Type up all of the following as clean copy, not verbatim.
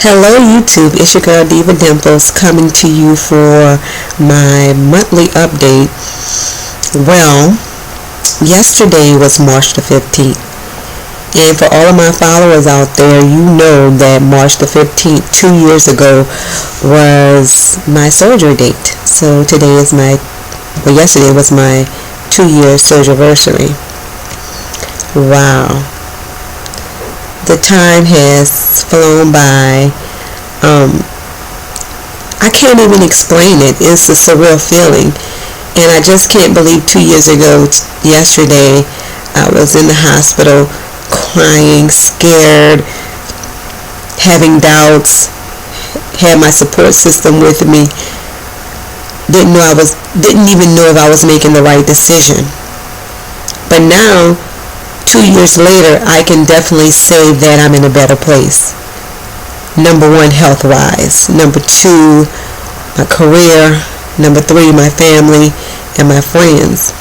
Hello YouTube, it's your girl Diva Dimples coming to you for my monthly update. Well, yesterday was March the 15th, and for all of my followers out there, you know that March the 15th, 2 years ago, was my surgery date. So yesterday was my 2-year surgery. Wow. The time has flown by. I can't even explain it. It's a surreal feeling. And I just can't believe 2 years ago, yesterday, I was in the hospital crying, scared, having doubts, had my support system with me. Didn't even know if I was making the right decision. But now, 2 years later, I can definitely say that I'm in a better place. Number 1, health-wise. Number 2, my career. Number 3, my family and my friends.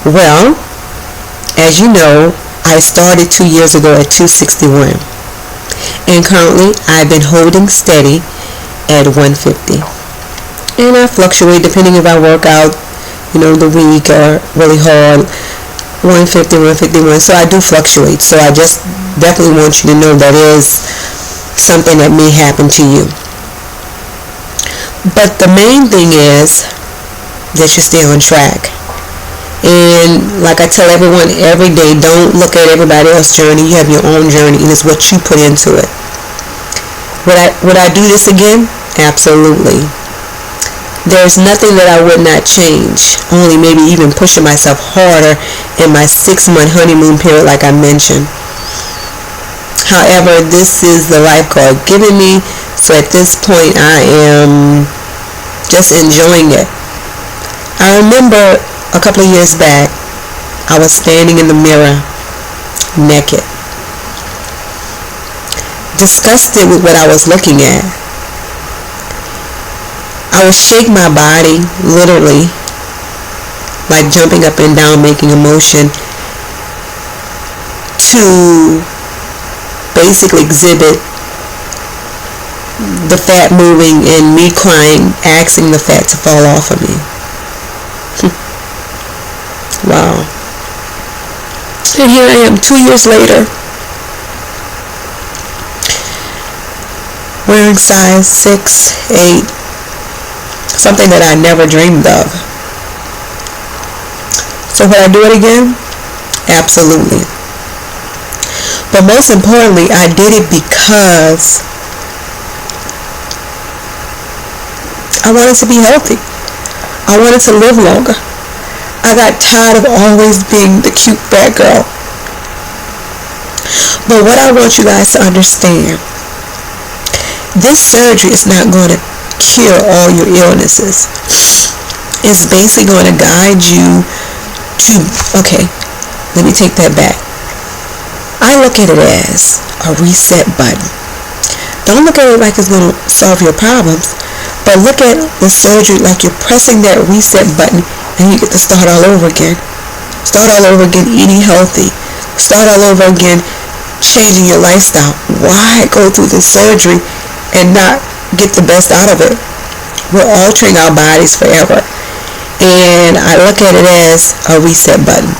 Well, as you know, I started 2 years ago at 261. And currently, I've been holding steady at 150. And I fluctuate depending if I work out, the week or really hard. 150, 151, so I do fluctuate. So I just definitely want you to know that is something that may happen to you. But the main thing is that you stay on track. And like I tell everyone every day, don't look at everybody else's journey. You have your own journey, and it's what you put into it. Would I do this again? Absolutely. There's nothing that I would not change, only maybe even pushing myself harder in my 6-month honeymoon period like I mentioned. However, this is the life God given me, so at this point I am just enjoying it. I remember a couple of years back, I was standing in the mirror, naked, disgusted with what I was looking at. I would shake my body, literally, like jumping up and down, making a motion to basically exhibit the fat moving and me crying, asking the fat to fall off of me. Wow. And here I am 2 years later, wearing size 6, 8, something that I never dreamed of. So would I do it again? Absolutely. But most importantly, I did it because I wanted to be healthy. I wanted to live longer. I got tired of always being the cute fat girl. But what I want you guys to understand, this surgery is not going to cure all your illnesses. It's basically going to guide you to, let me take that back. I look at it as a reset button. Don't look at it like it's going to solve your problems, but look at the surgery like you're pressing that reset button and you get to start all over again. Start all over again eating healthy. Start all over again changing your lifestyle. Why go through this surgery and not get the best out of it? We're altering our bodies forever, and I look at it as a reset button.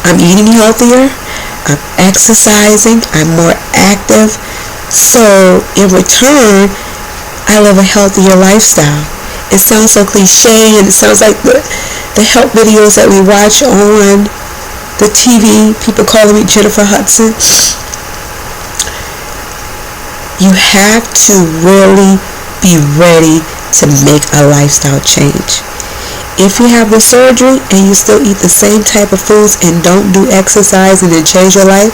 I'm eating healthier, I'm exercising, I'm more active, so in return I live a healthier lifestyle. It sounds so cliche, and it sounds like the health videos that we watch on the TV, people calling me Jennifer Hudson. You have to really be ready to make a lifestyle change. If you have the surgery and you still eat the same type of foods and don't do exercise and then change your life,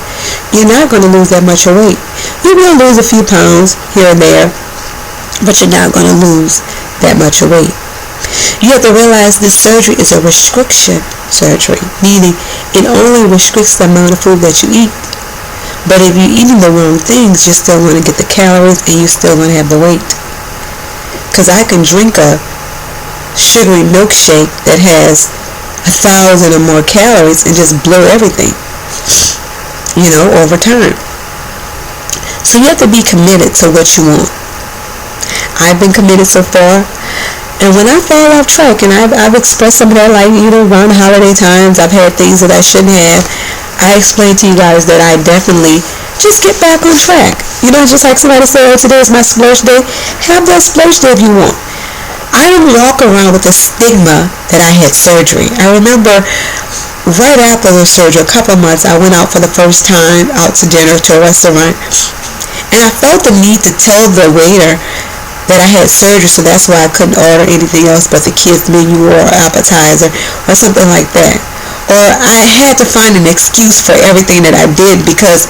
you're not going to lose that much weight. You will lose a few pounds here and there, but you're not going to lose that much weight. You have to realize this surgery is a restriction surgery, meaning it only restricts the amount of food that you eat. But if you're eating the wrong things, you're still going to get the calories and you're still going to have the weight. Because I can drink a sugary milkshake that has 1,000 or more calories and just blow everything, over time. So you have to be committed to what you want. I've been committed so far. And when I fall off track, and I've expressed some of that, like, around the holiday times, I've had things that I shouldn't have. I explained to you guys that I definitely just get back on track. Just like somebody said, oh, today is my splurge day. Have that splurge day if you want. I didn't walk around with the stigma that I had surgery. I remember right after the surgery, a couple of months, I went out for the first time out to dinner to a restaurant. And I felt the need to tell the waiter that I had surgery, so that's why I couldn't order anything else but the kids menu or appetizer or something like that. Or I had to find an excuse for everything that I did because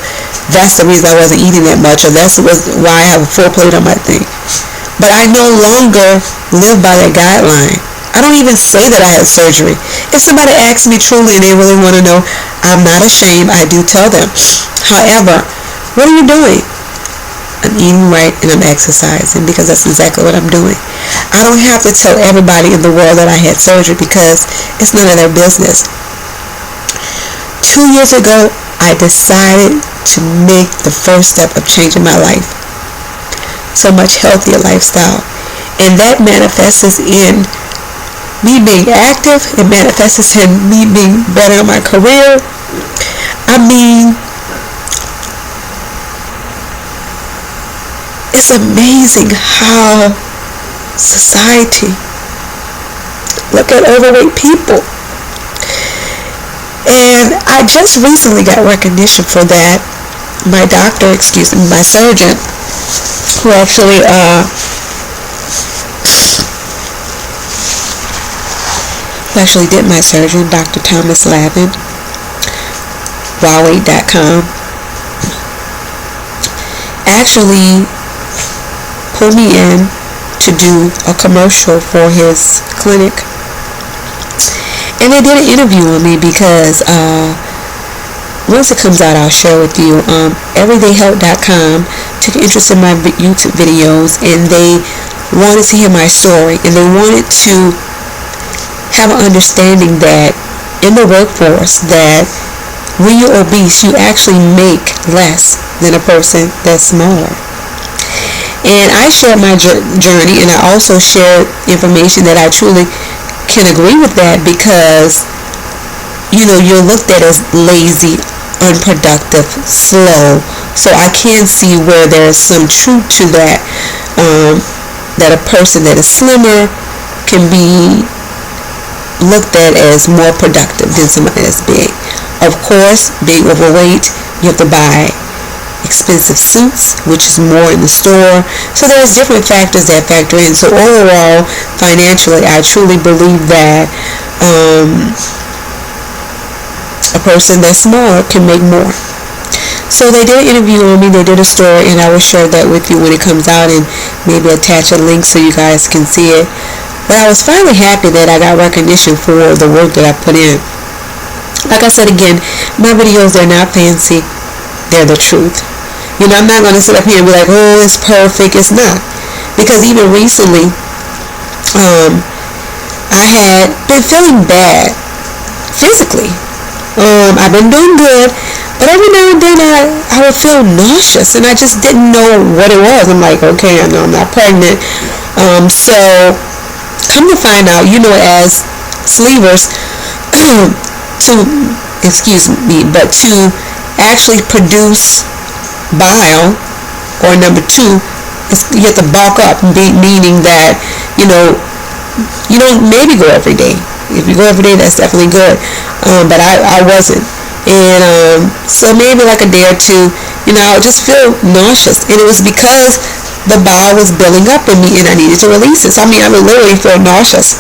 that's the reason I wasn't eating that much, or that's why I have a full plate on my thing. But I no longer live by that guideline. I don't even say that I had surgery. If somebody asks me truly and they really want to know, I'm not ashamed. I do tell them. However, what are you doing? I'm eating right and I'm exercising, because that's exactly what I'm doing. I don't have to tell everybody in the world that I had surgery because it's none of their business. 2 years ago, I decided to make the first step of changing my life. So much healthier lifestyle. And that manifests in me being active. It manifests in me being better in my career. It's amazing how society look at overweight people. And I just recently got recognition for that. My surgeon, who actually did my surgery, Dr. Thomas Lavin, Wowweight.com, actually pulled me in to do a commercial for his clinic. And they did an interview on me because once it comes out, I'll share with you. Everydayhealth.com took interest in my YouTube videos, and they wanted to hear my story, and they wanted to have an understanding that in the workforce, that when you're obese, you actually make less than a person that's smaller. And I shared my journey, and I also shared information that I truly can agree with that, because you're looked at as lazy, unproductive, slow. So I can see where there's some truth to that, that a person that is slimmer can be looked at as more productive than somebody that's big. Of course, being overweight, you have to buy expensive suits, which is more in the store. So there's different factors that factor in. So overall, financially, I truly believe that a person that's smaller can make more. So they did an interview on me, they did a story, and I will share that with you when it comes out, and maybe attach a link so you guys can see it. But I was finally happy that I got recognition for the work that I put in. Like I said again, my videos are not fancy. They're the truth. I'm not going to sit up here and be like, oh, it's perfect. It's not. Because even recently, I had been feeling bad physically. I've been doing good, but every now and then I would feel nauseous, and I just didn't know what it was. I'm like, okay, I know I'm not pregnant. So come to find out, as sleevers, to actually produce bile, or number 2, you have to bulk up, meaning that you don't maybe go every day. If you go every day, that's definitely good, but I wasn't, and so maybe like a day or two, I would just feel nauseous, and it was because the bile was building up in me and I needed to release it. So I would literally feel nauseous.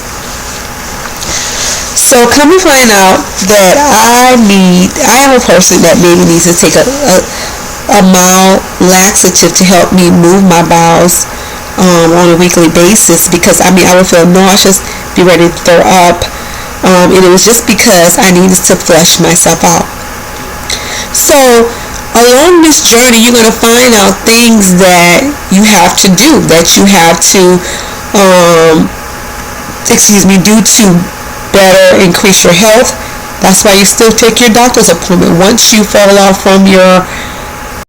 So come to find out that I am a person that maybe needs to take a mild laxative to help me move my bowels on a weekly basis, because I would feel nauseous, be ready to throw up, and it was just because I needed to flush myself out. So along this journey, you're going to find out things that you have to do, that you have to do to better increase your health. That's why you still take your doctor's appointment. Once you fall off from your